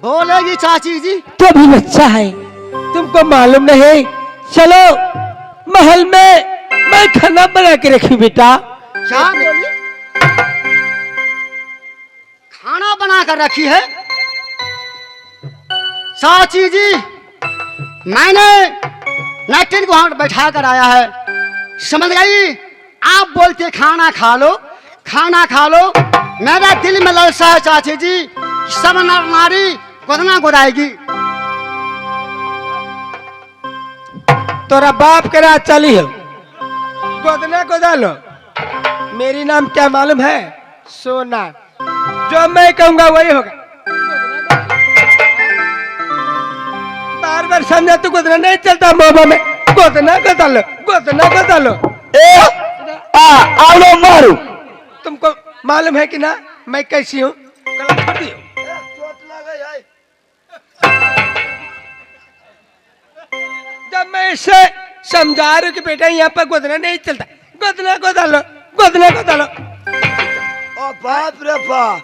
बोलेगी चाची जी। तो भी बच्चा है, तुमको मालूम नहीं? चलो महल में मैं खाना बना के रखी बेटा। क्या बोली? खाना बना कर रखी है? चाची जी, मैंने नटिन को वहां बैठा कर आया है, समझ गई? आप बोलते खाना खा लो, खाना खा लो। मेरा दिल में लालसा है चाची जी, सब नर नारी गोदना गोदाएगी। तोरा बाप के रात चली हो, गोदना गोदा लो। मेरी नाम क्या मालूम है? सोना। जो मैं कहूंगा वही होगा। बार बार समझा तू, गोदना नहीं चलता मोहब्बत में। गोदना गोदा लो, गोदना गोदा लो। आओ मारू। तुमको मालूम है कि ना मैं कैसी हूँ? जब मैं इसे समझा रही हूँ कि बेटा यहाँ पर गोदना नहीं चलता, गोदना गोदा लो, गोदना गोदा लो। ओ बाप रे बाप।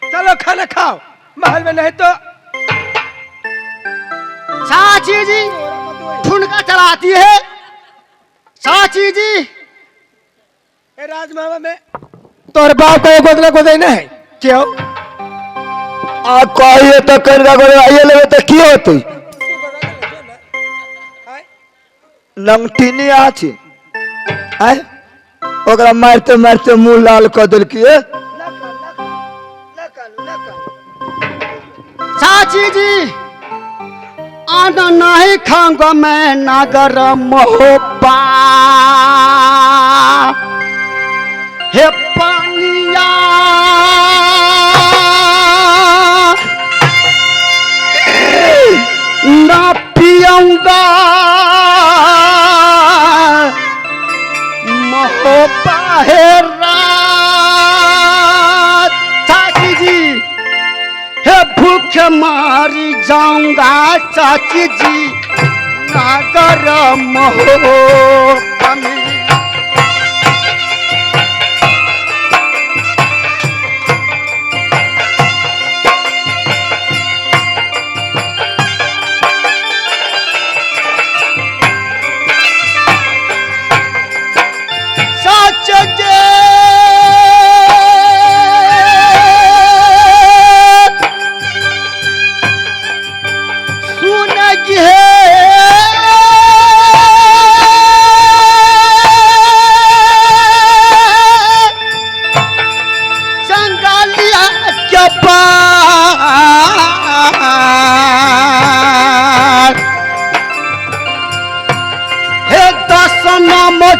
चलो खाना खाओ, महल में नहीं तो। चाची जी ठुनका चलाती है। चाची जी राजमामा में तोर बाप का गोदना गोदा ना है क्यों? आ कहिए तो करगा करे आइए लेवे तो की होतई? लंगटिनी आछी आय ओकरा मारते मारते मुंह लाल क देल की। चाची जी आना नहीं खाऊंगा मैं नागर मोहब्बा। हे पानिया ना पियूंगा मोहब्बा है रात। चाची जी हे भूख मारी जाऊंगा चाची जी नागर मोहब्बा में।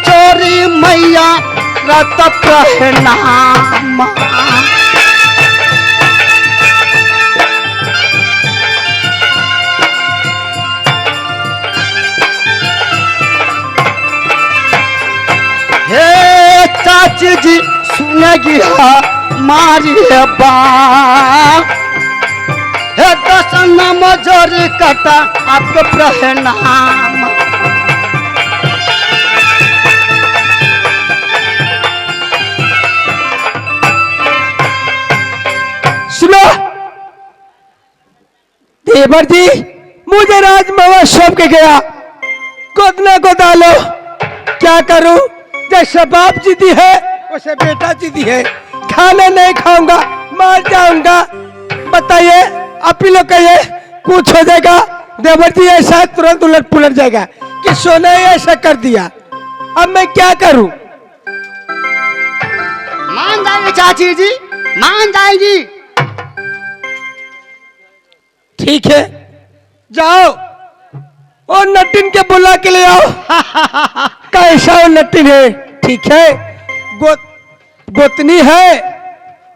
चोरी मैया रत प्रणाम। हे चाची जी सुनेगी मारी बा। हे दसन मजोरी कटा आपको प्रणाम। सुनो देवर जी, मुझे राजमामा सौंप के गया, गोदना गोदा लो। क्या करूं? जैसे बाप जीती है वैसे बेटा जीती है। खाना नहीं खाऊंगा, मार जाऊंगा। बताइए, आप ही लोग कहिए, कुछ हो जाएगा? देवर जी ऐसा तुरंत उलट पुलट जाएगा कि सोना ही ऐसा कर दिया। अब मैं क्या करूं? मान जाएगी चाची जी, मान जाएगी। ठीक है, जाओ और नटिन के बुला के ले आओ। कैसा वो नटिन है? ठीक है, गोतनी है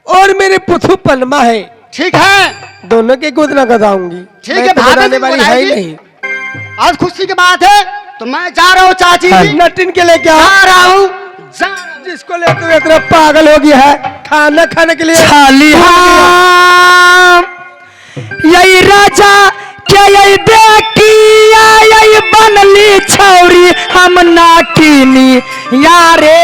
और मेरे पुथु पलमा है। ठीक है, दोनों के गोदना गदाऊंगी। ठीक है, भाभी वाली है ही नहीं। आज खुशी की बात है तो मैं जा रहा हूँ चाची जी। नटिन के लेके आओ। जा रहा हूँ। जिसको लेते हुए इतना पागल हो गया है, खाना खाने के लिए खाली यही राजा क्या यही बेटिया यही बनली छौरी हम नाटिनी यारे।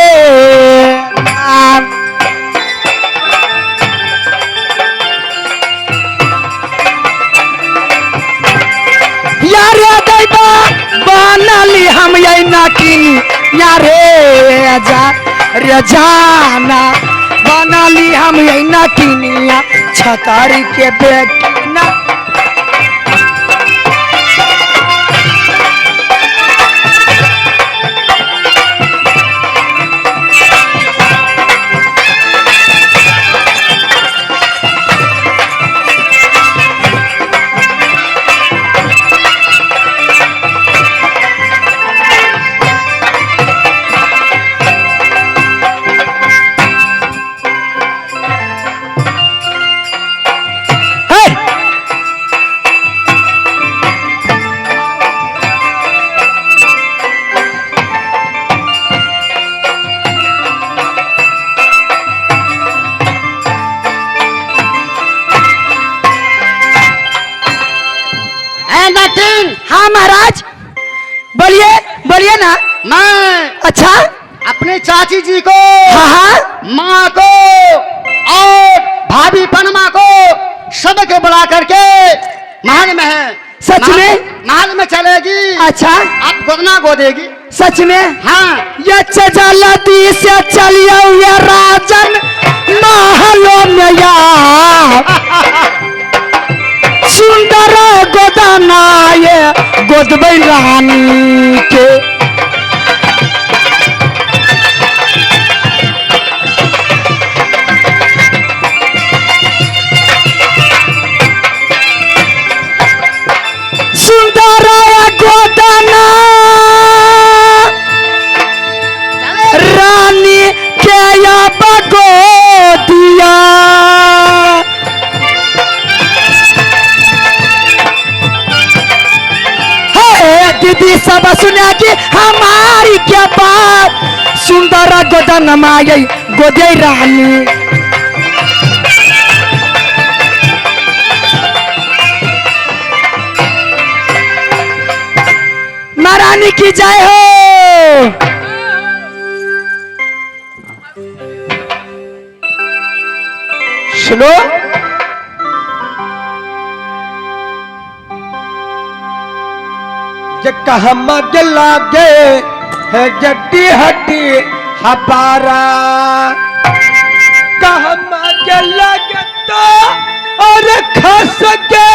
यार दैबा बनाली हम ये नाकिनी यारे जा रे जाना बनाली हम ये नाकिनिया छतारी के बेटी ना हाँ महाराज बोलिए बोलिए ना। मैं अच्छा अपने चाची जी को, हाँ हाँ माँ को और भाभी पनमा को सबके बुला करके महल में है। सच में? महल में चलेगी। अच्छा आप गोदना गोदेगी। सच में? हाँ। ये चजलती से चलिए ये राजन महलों में या सुंदर गोदाना ये गोदबई रानी के सुंदर गोदाना रानी के या बगो दिया दीदी सब सुना कि हमारी क्या बात सुंदर गोदन माई गोदे रानी महारानी की जय हो। सुनो कहम लागे है जड्डी हड्डी हबारा कहम लागे तो और खस के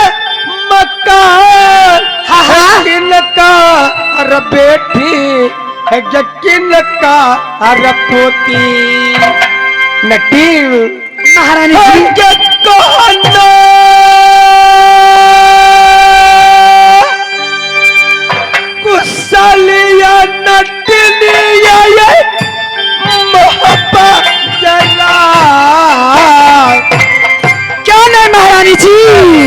मकान किन का अर बेटी है किन का अर पोती नटी महारानी जी कहना कुशलिया नटनिया मोहब्बत जला क्या नहीं महारानी जी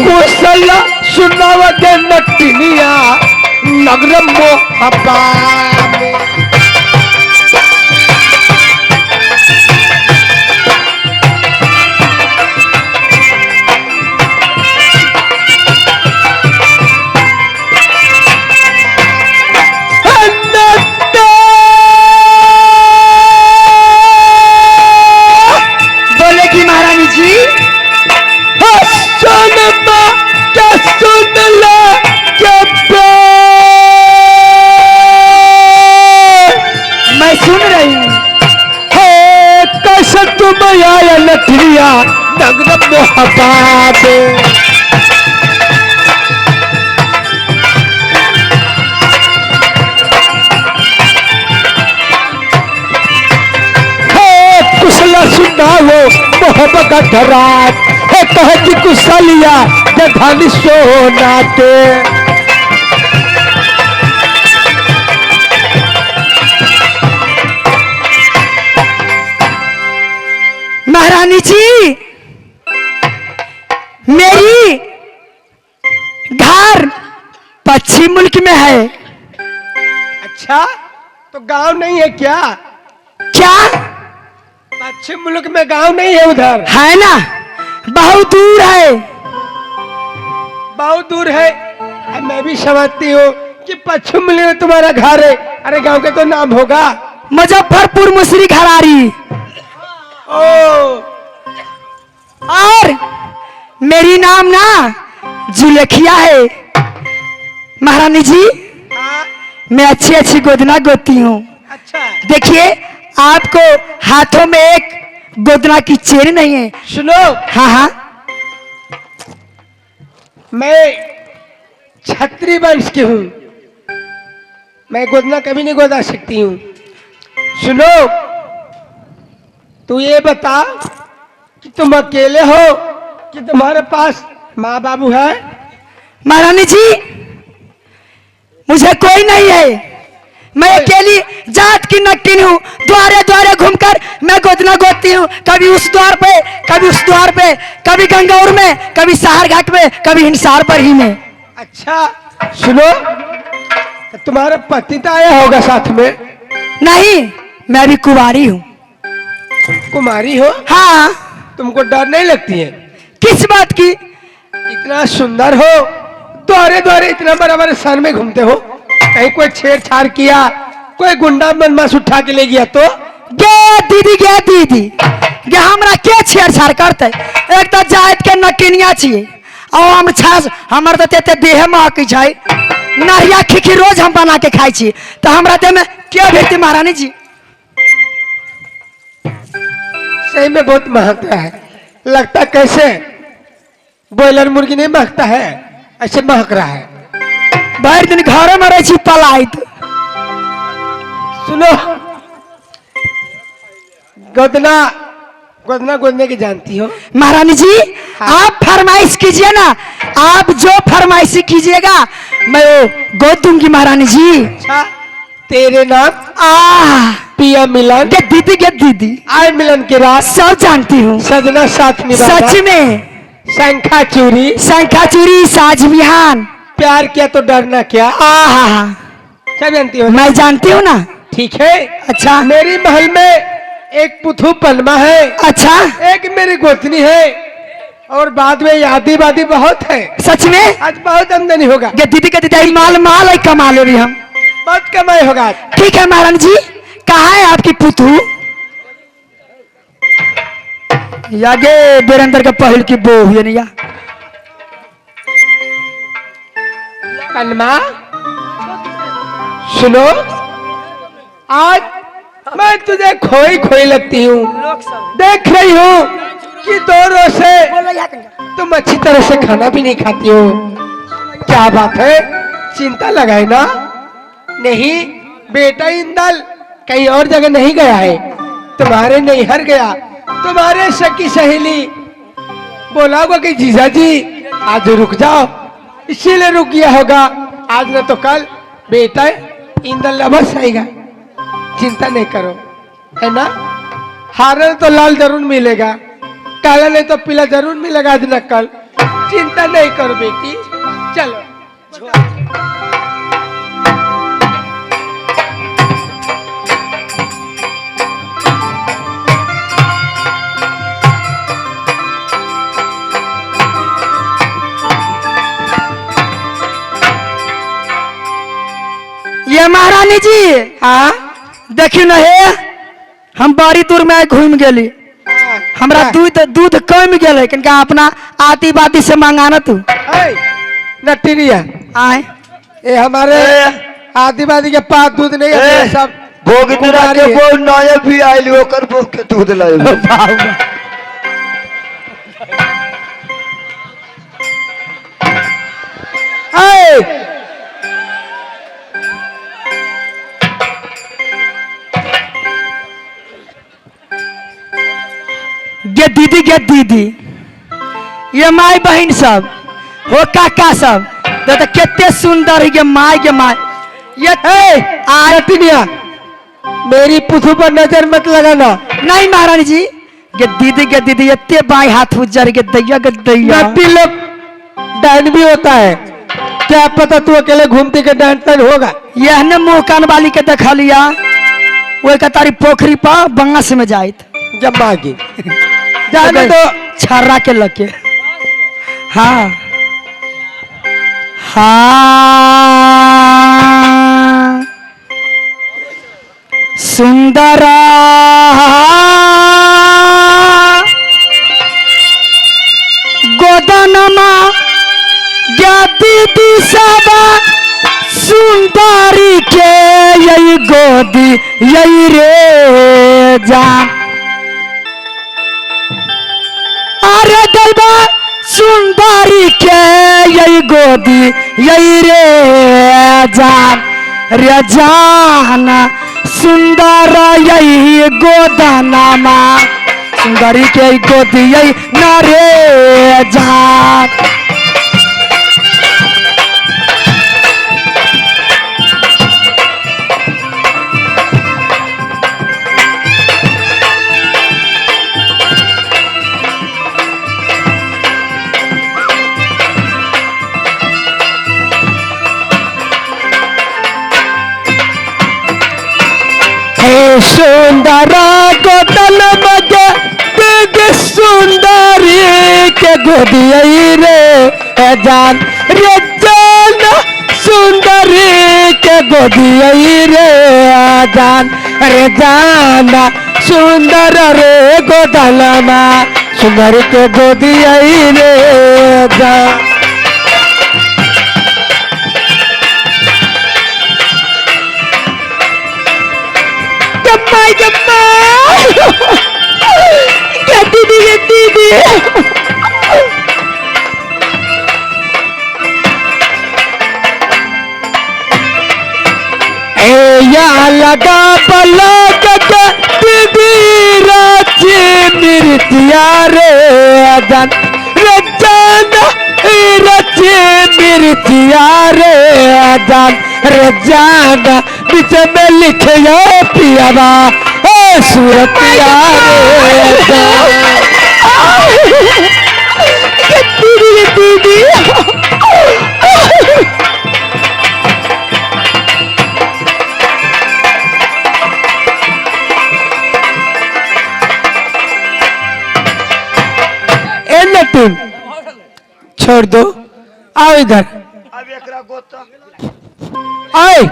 कुशला सुनावा के नटनिया नगर मोहब्बत नगरिया नगर मोहब्बत कुशला सुनाओ मोहब्बत का धरात है कहती कुशलिया जधानी सोनाते महारानी जी मेरी घर पश्चिम मुल्क में है। अच्छा तो गांव नहीं है क्या? क्या पश्चिम मुल्क में गांव नहीं है? उधर है ना, बहुत दूर है। बहुत दूर है। मैं भी समझती हूँ कि पश्चिम मुल्क में तुम्हारा घर है। अरे गांव के तो नाम होगा। मुजफ्फरपुर मुसरी घरारी। और मेरी नाम ना जुलेखिया है। महारानी जी हाँ, मैं अच्छी अच्छी गोदना गोती हूँ। अच्छा देखिए आपको हाथों में एक गोदना की चेन नहीं है। सुनो, हाँ हाँ मैं छत्री वंश की हूँ, मैं गोदना कभी नहीं गोदा सकती हूँ। सुनो, तू ये बता कि तुम अकेले हो कि तुम्हारे पास माँ बाबू है? महारानी जी मुझे कोई नहीं है, मैं अकेली जात की नक्कीन हूँ। द्वारे द्वारे घूमकर मैं गोदना गोदती हूँ, कभी उस द्वार पे कभी उस द्वार पे, कभी गंगौर में, कभी सहार घाट में, कभी हिंसार पर ही में। अच्छा सुनो, तो तुम्हारा पति तो आया होगा साथ में? नहीं मैं भी कुंवारी हूँ। कुमारी हो? हाँ तुमको डर नहीं लगती है? किस बात की? इतना सुंदर हो, द्वारे द्वारे इतना बड़ा बड़ा शहर में घूमते हो, कहीं कोई छेड़छाड़ किया, कोई गुंडा बदमाश उठा के ले गया तो? गे दीदी गे हमरा के छेड़छाड़ करते? एक तो जात के नकिनिया छिए और हम छास हमर तो तेते देह में हकी छै, नरिया खिखी रोज हम बना के खाई छी, तो हमरा देह में क्या भेटती महारानी जी? सही में बहुत महकता है, लगता कैसे बॉयलर मुर्गी नहीं महकता है, ऐसे महक रहा है। भर दिन घर में रही छी पलाइत। सुनो, गोदना गोदना गोदने की जानती हो? महारानी जी आप फरमाइश कीजिए ना, आप जो फरमाइश कीजिएगा मैं वो गोद दूंगी महारानी जी। अच्छा, तेरे नाम आ पिया मिलन, गे दीदी आय मिलन की रात, सब जानती हूँ सजना साथ निभाना, सच में। शंखा चूरी, शंखा चूरी साज बिहान, प्यार किया तो डरना क्या, आहा सब जानती हो? मैं जानती हूँ ना। ठीक है। अच्छा मेरी महल में एक पुथु पलमा है, अच्छा एक मेरी गोतनी है, और बाद में यादी वादी बहुत है। सच में? आज बहुत आमदनी होगा, गे दीदी माल माल है, कमा ले रही हम। बहुत कमाई होगा। ठीक है महारानी जी, कहाँ है आपकी पुतू? यागे बेरंदर के पहल की बो हुई नहीं या? पलमा सुनो, आज मैं तुझे खोई खोई लगती हूँ, देख रही हूँ कि 2 रोज से तुम अच्छी तरह से खाना भी नहीं खाती हो। क्या बात है, चिंता लगाए ना? नहीं, बेटा इंदल कहीं और जगह नहीं गया है, तुम्हारे नैहर गया। तुम्हारे सखी सहेली बोला होगा कि जीजा जी आज रुक जाओ, इसीलिए रुक गया होगा। आज न तो कल बेटा इंदल अवश्य आएगा, चिंता नहीं करो, है ना? हारल तो लाल जरूर मिलेगा, काला नहीं तो पीला जरूर मिलेगा आज न कल। चिंता नहीं करो बेटी, चलो। ये महारानी जी हाँ देखियो न हे, हम बड़ी दूर में घूम गेली, हमरा दूध कम गेल, लेकिन अपना आती बाती से मंगाना तू नटीरिया आए। ये हमारे आदिवासी के पास दूध नहीं है, सब भोगदरा के बोल नया भी आइल ओकर भोग के दूध लाइल। गे दीदी ये माई बहन सब हो, काका सब तो कितने सुंदर है माई के माई। ये आटिनिया मेरी पुथु पर नजर मत लगाना। नहीं महारानी जी, गे दीदी इतने बाई हाथ उज्जर के दैया के दैया। नट्टी लोग डायन भी होता है, क्या पता तू अकेले घूमती के डायन तन होगा। यह ने मुँह कान वाली के देखा लिया, वो तारी पोखरी पर बंगस में जाइत जम्मागी जाने तो छर्रा के लगे। हाँ हाँ सुंदरा गोदनमा ज्ञाति दिशा सुंदरी के यही गोदी यही रे जान। अरे गलबा सुंदरी के यही गोदी यही रे जान रे जान सुंदर यही गोदानामा सुंदरी के गोदी यही न रे जान। सुंदरा गोदल मगे दिग सुंदरी के गोदी रे जान रे जान सुंदरी के गोदी रे जान रे जान सुंदर रे गोदलमा सुंदरी के गोदी रे जान। दीदी या लगा पलक दीदी राची मिर्तिया रे जान रे जान राची मिर्तिया रे जान रे जान बीच में लिखे पियावा सूरतिया रे जान। दीदी तुम छोड़ दो आओ इधर आए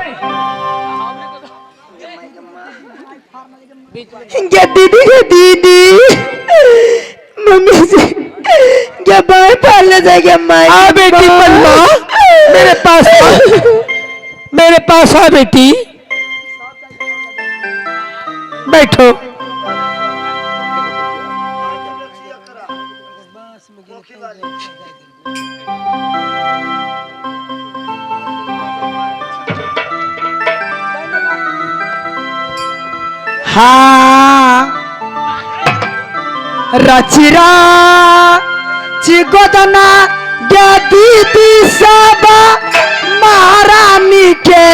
दीदी मम्मी से क्या बाहर पालने जाएगा माँ आ बेटी पन्ना मेरे पास आ बेटी बैठो। हाँ रचिरा चिगोदना दीदी सब महारानी के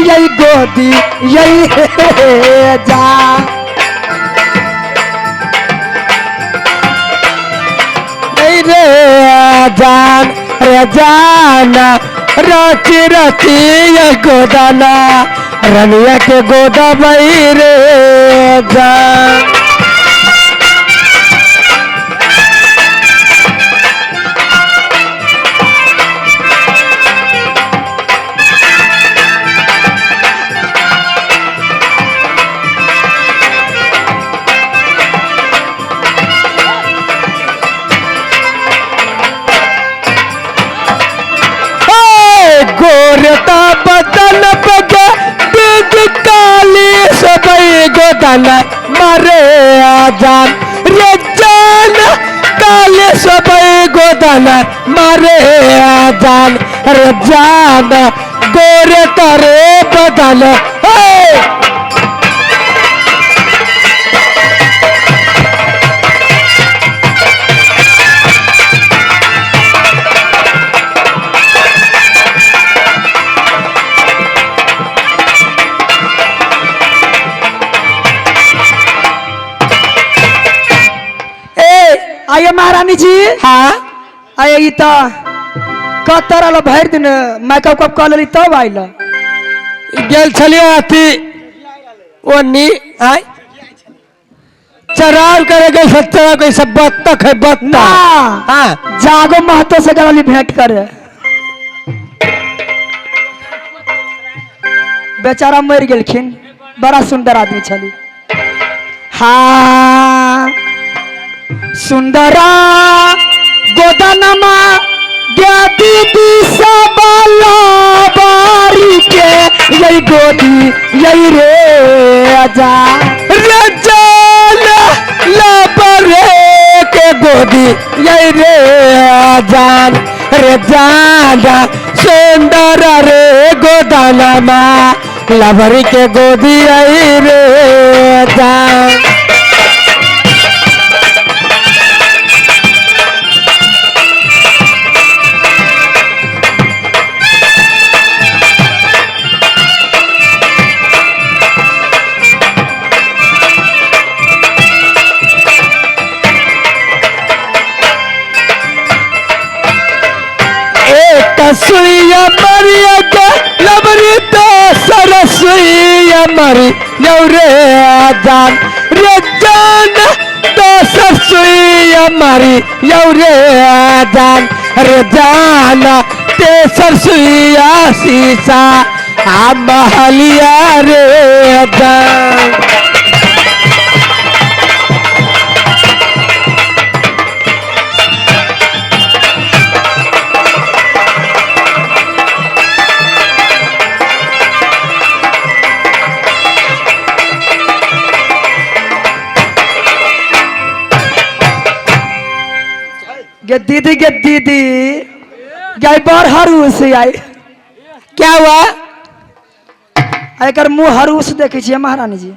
यही गोदी यही जा रे जान रे जाना रची रची ये गोदाना रनिया के गोदा बई रे जान। गोरता बदन बगे दिग काली सबई गोदन मरे जान रे जान काली सबई गोदन मरे जान रे जान गोरे तारे बदन आइए महारानी जी। हाँ आइए तो कतर भर दिन मेकअप कप कर ली तब आइल गेल छलिए अथी ओनी आय चराव करे गए सत्ता कोई सब बत्तख है बत्ता। हाँ जागो महतो से गली भेंट करे बेचारा मर गेलखिन बड़ा सुंदर आदमी छली। हाँ सुंदरा गोदनमा दीदी सब बारी के के गोदी यही रे जान रे जान लापरे के गोदी यही रे जान रे जान सुंदर रे गोदाना माँ लभरी के गोदी यही रे जान सुइया मरिया के लबरी तो सरसुइया मरी यौरे जान रे जान तो सरसुइया मरी यौरे जान रे जान ते सरसुइया शीशा आ महलिया रे जान गे दीदी गई बार हरूस आई क्या हुआ एकर मुँह हरूस देखे छिए महारानी जी।